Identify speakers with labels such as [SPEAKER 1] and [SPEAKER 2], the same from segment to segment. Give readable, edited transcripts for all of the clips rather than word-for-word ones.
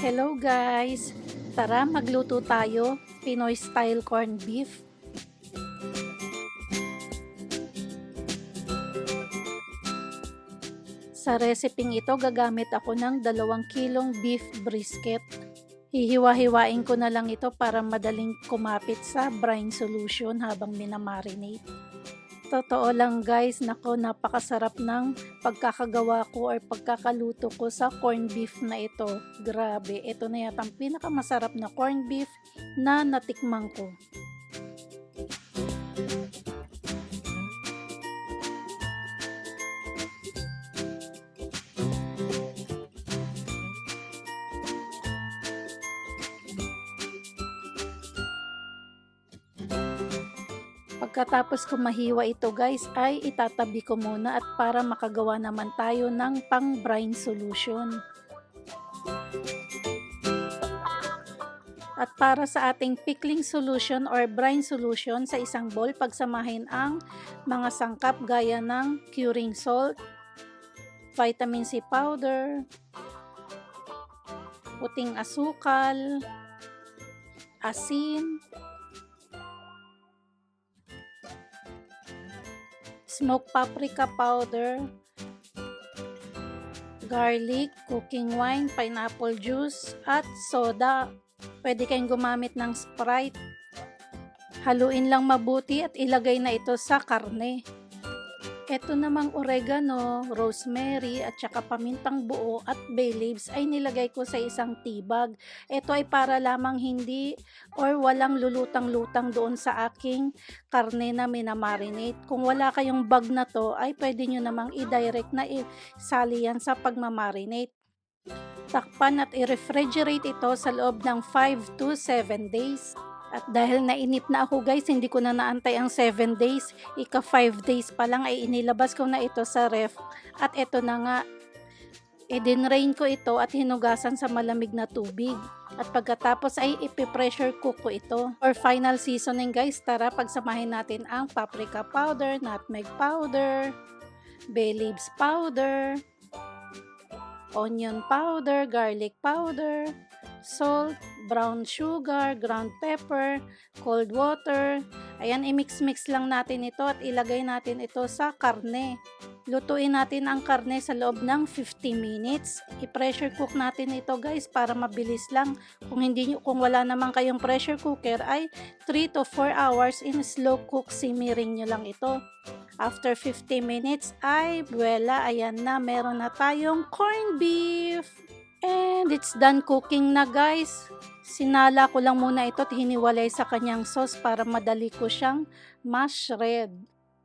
[SPEAKER 1] Hello guys! Tara magluto tayo, Pinoy style corned beef. Sa reseping ito gagamit ako ng 2 kilong beef brisket. Hihiwa-hiwain ko na lang ito para madaling kumapit sa brine solution habang minamarinate. Totoo lang guys, nako napakasarap ng pagkakagawa ko or pagkakaluto ko sa corned beef na ito. Grabe, ito na yata ang pinakamasarap na corned beef na natikman ko. Pagkatapos ko mahiwa ito guys ay itatabi ko muna at para makagawa naman tayo ng pang brine solution. At para sa ating pickling solution or brine solution, sa isang bowl pagsamahin ang mga sangkap gaya ng curing salt, vitamin C powder, puting asukal, asin, smoked paprika powder, garlic, cooking wine, pineapple juice, at soda. Pwede kayong gumamit ng Sprite. Haluin lang mabuti at ilagay na ito sa karne. Ito namang oregano, rosemary at saka pamintang buo at bay leaves ay nilagay ko sa isang tibag. Ito ay para lamang hindi or walang lulutang-lutang doon sa aking karne na minamarinate. Kung wala kayong bag na to ay pwede nyo namang i-direct na isali yan sa pagmamarinate. Takpan at i-refrigerate ito sa loob ng 5 to 7 days. At dahil nainip na ako guys, hindi ko na naantay ang 7 days. Ika 5 days pa lang ay inilabas ko na ito sa ref. At ito na nga, i-drain ko ito at hinugasan sa malamig na tubig. At pagkatapos ay ipipressure cook ko ito. For final seasoning guys, tara pagsamahin natin ang paprika powder, nutmeg powder, bay leaves powder, onion powder, garlic powder, salt, brown sugar, ground pepper, cold water. Ayan, i-mix-mix lang natin ito at ilagay natin ito sa karne. Lutuin natin ang karne sa loob ng 50 minutes. I-pressure cook natin ito guys para mabilis lang. Kung wala naman kayong pressure cooker ay 3 to 4 hours in slow cook, simmering nyo lang ito. After 50 minutes ay voila, ayan na, meron na tayong corned beef. And it's done cooking na guys. Sinala ko lang muna ito at hiniwalay sa kanyang sauce para madali ko siyang ma-shred.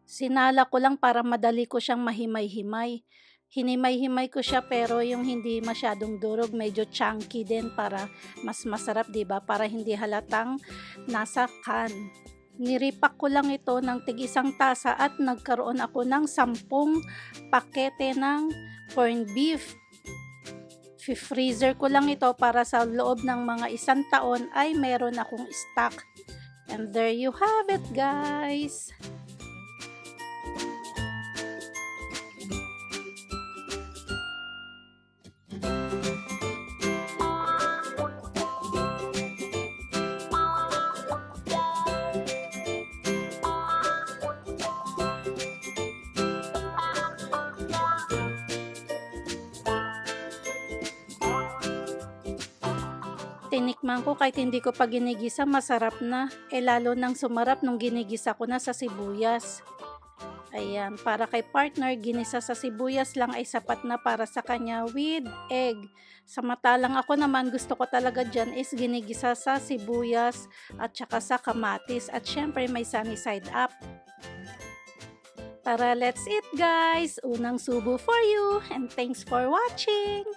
[SPEAKER 1] Sinala ko lang para madali ko siyang mahimay-himay. Hinimay-himay ko siya pero yung hindi masyadong durog, medyo chunky din para mas masarap, 'di ba? Para hindi halatang nasa can. Niripak ko lang ito ng tig-1 tasa at nagkaroon ako ng 10 pakete ng corned beef. Freezer ko lang ito para sa loob ng mga 1 taon ay meron akong stock. And there you have it guys. Tinikman ko kahit hindi ko pa ginigisa, masarap na. Lalo nang sumarap nung ginigisa ko na sa sibuyas. Ayan, para kay partner, ginisa sa sibuyas lang ay sapat na para sa kanya with egg. Samantalang ako naman, gusto ko talaga dyan is ginigisa sa sibuyas at saka sa kamatis. At syempre may sunny side up. Tara, let's eat guys! Unang subo for you and thanks for watching!